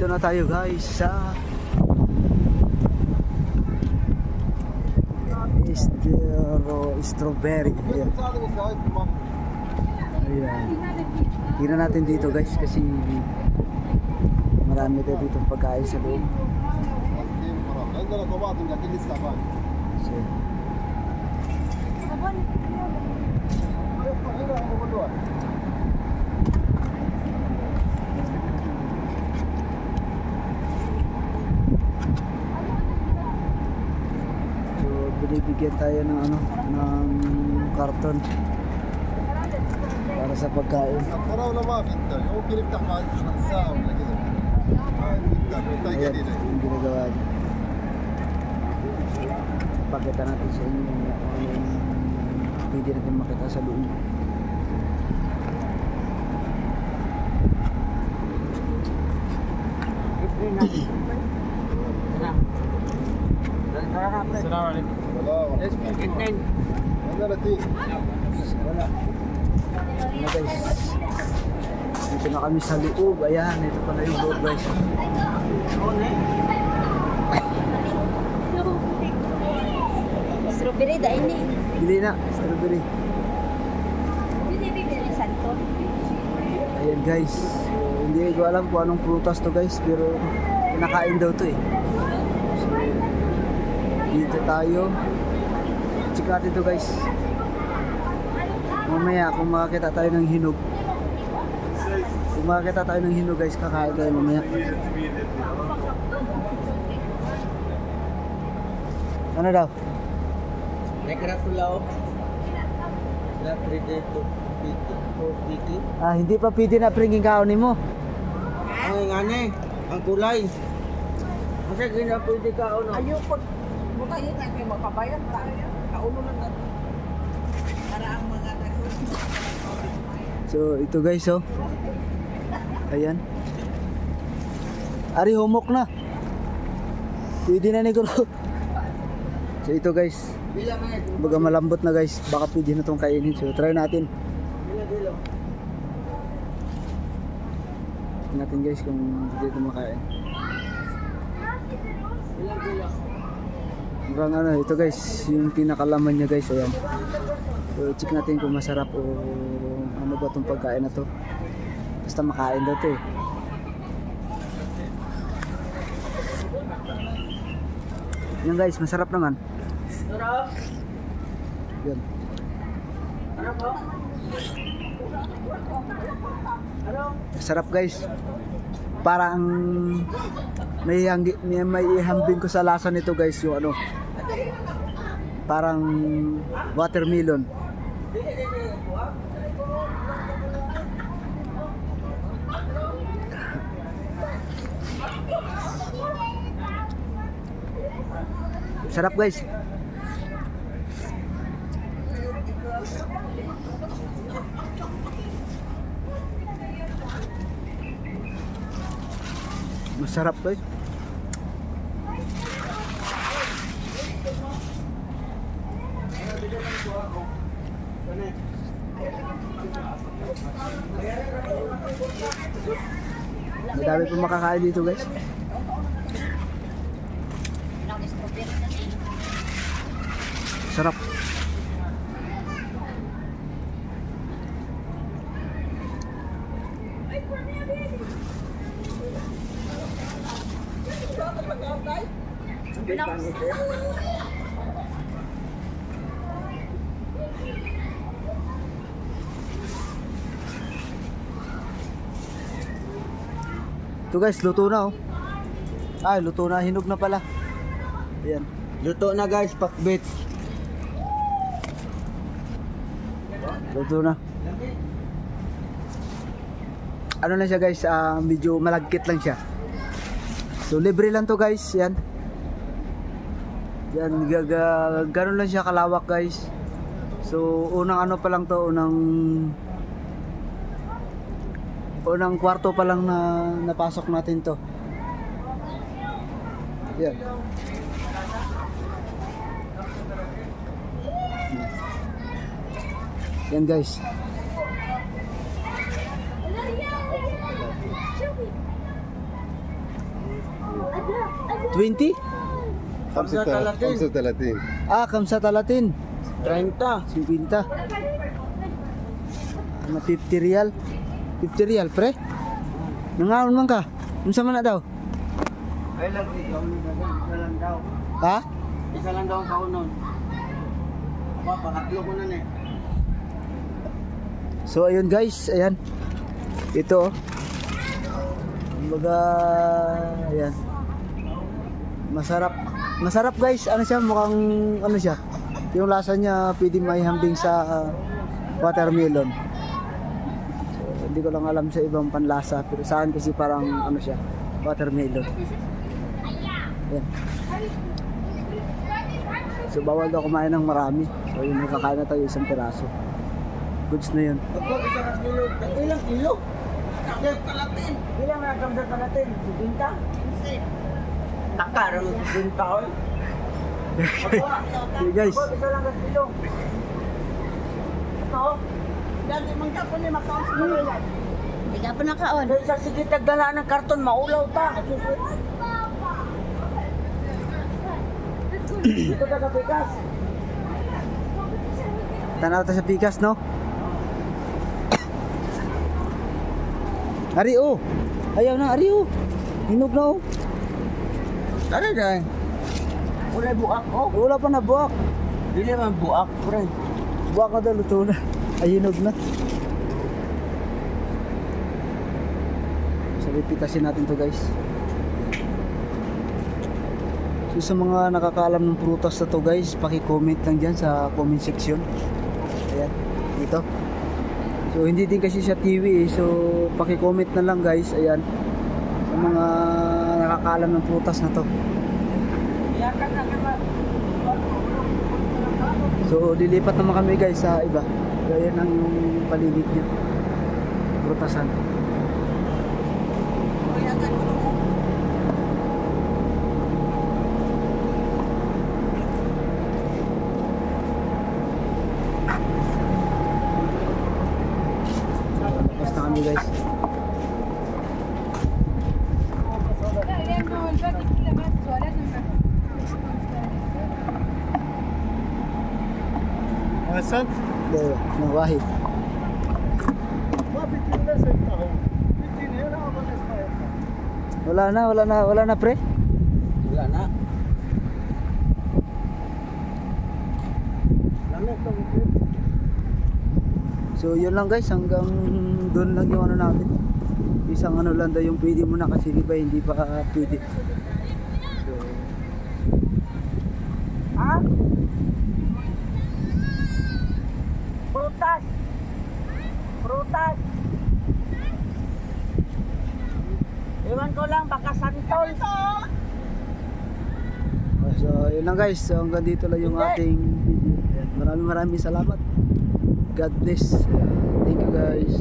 Dito na tayo guys sa strawberry. Ayan. Ayan. Tingnan natin dito guys kasi marami tayo dito pagkain sa loob. So, binibigyan tayo ng ng karton para sa pagkain. Ayan, yung ginagawa niya. Pakita natin sa inyo kung ano yung pwede natin makita sa loob. Guys, dito na kami sa loob. Ayan, ito pala yung loob guys. Strawberry dahil ini. Bili na, strawberry. Ayan guys, so, hindi ko alam kung anong prutas to guys, pero kinakain daw to eh. So, dito tayo. Check natin to guys. Mamaya kung makakita tayo ng hinog. Kung makakita tayo ng hinog guys, kakain tayo mamaya. Ano daw? Hindi pa pwede na pringing kaonin mo. Ang ngani, ang kulay. Kasi gina pwede kaon. Ayaw pag buka yun na kayo makabayan tayo. Kauno lang natin. Para ang mga So ito guys oh. Ayan. Ari humok na. Pwede na ni Guru. So ito guys. Baga malambot na guys. Baka pwede na itong kainin. So try natin. Tingnan natin guys kung pwede ito makain. Murang ano ito guys. Yung pinakalaman niya guys. Ayan. So check natin kung masarap o ano ba itong pagkain na to. Basta makain daw ito eh. Yan guys, masarap naman. Yan. Masarap guys. Parang may ihambing ko sa lasa nito guys yung ano. Parang watermelon. Sarap guys. Masarap guys. Madami po makakain dito guys. Sarap. Ito guys, luto na oh. Ay, luto na, hinog na pala. Ayan. Luto na guys, pakbit. Luto na. Ano lang siya guys, medyo malagkit lang siya. So libre lang to guys, yan. Yan, gano'n lang siya kalawak guys. So unang ano pa lang to, unang kwarto pa lang na napasok natin to. Yan. Yan guys. 20? 35. Ah, kamsa talatin. 30. 50. Ano, 50 real? 50 real, pre? Nangaon man ka? Unsa man na daw? Ay lang, ikaw isa lang daw. Ha? Isa lang daw ang kaunon. Pangatlo ko na eh. So ayun guys, ayan. Ito oh. Kumbaga, ayan. Masarap. Masarap guys. Ano siya? Mukhang ano siya? Yung lasa niya pwede maihambing sa watermelon. So, hindi ko lang alam sa ibang panlasa, pero saan kasi parang ano siya? Watermelon. Ayan. So bawal daw kumain ng marami. So yun, nakakain na tayo isang piraso. Goods na yun. Ako, isang kilo. Ilang kilo? Kamsat talatin. Ilang na kamsat talatin? 50? Takar ang 50 ko. Okay guys. Ako, isa lang ang kilo. Ako, Dati man ka po ni makaon sa mga. Hindi ka pa nakaon. dahil sa sige tagdala ng karton, maulaw ta. Dito ka sa pikas. Tanaw ta sa pikas, no? Ari oh. Ayaw na, ari oh. Hinog na oh. Tara dahil. Wala buak ko. Wala pa na buwak. Hindi naman buak, pre. Buwak na daw, luto na. Ay, hinog na. So, pipitasin natin to guys. So, sa mga nakakaalam ng prutas na to guys, paki-comment lang dyan sa comment section. Ayan, dito. So, hindi din kasi siya TV eh. So, paki-comment na lang guys. Ayan. Sa mga nakakaalam ng prutas na to. Iyakan na naman. So, lilipat naman kami guys sa iba. Gaya ng yung paligid niya. Prutasan. Labas na kami guys. أحسنت. Dito, ng wahid. ما بدي الناس يفتحوا. بدي هنا أبغى الناس ما يفتحوا. Wala na pre. Wala na. Lamig to. So yun lang guys, hanggang doon lang yung ano natin. Isang ano lang daw yung pwede mo na kasi di ba hindi pa pwede. So, Ha? Prutas. Prutas. Iwan ko lang, baka santol. so yun lang guys, so hanggang dito lang yung ating video. Ayan, maraming salamat. God bless. Thank you guys.